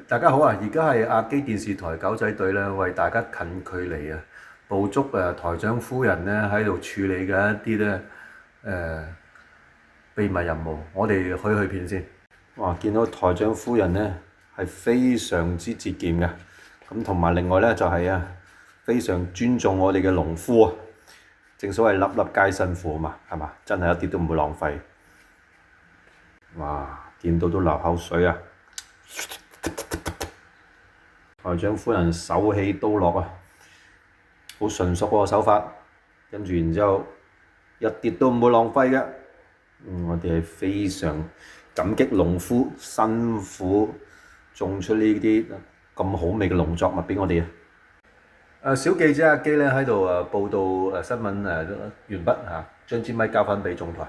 大家好啊！而家係亞基電視台狗仔隊咧，為大家近距離捕捉台長夫人咧喺度處理嘅一啲誒秘密任務。我哋去片先。哇！見到台長夫人咧係非常之節儉嘅，咁同埋另外咧就係非常尊重我哋嘅農夫啊！正所謂粒粒皆辛苦啊嘛，係嘛？真係一啲都唔會浪費。哇！見到都流口水啊！台長夫人手起刀落啊，好純熟個手法，跟住然之後一啲都唔會浪費嘅。我哋係非常感激農夫辛苦種出呢啲咁好味嘅農作物俾我哋啊！小記者阿基咧喺度報道新聞完畢嚇，將支咪交翻俾總台。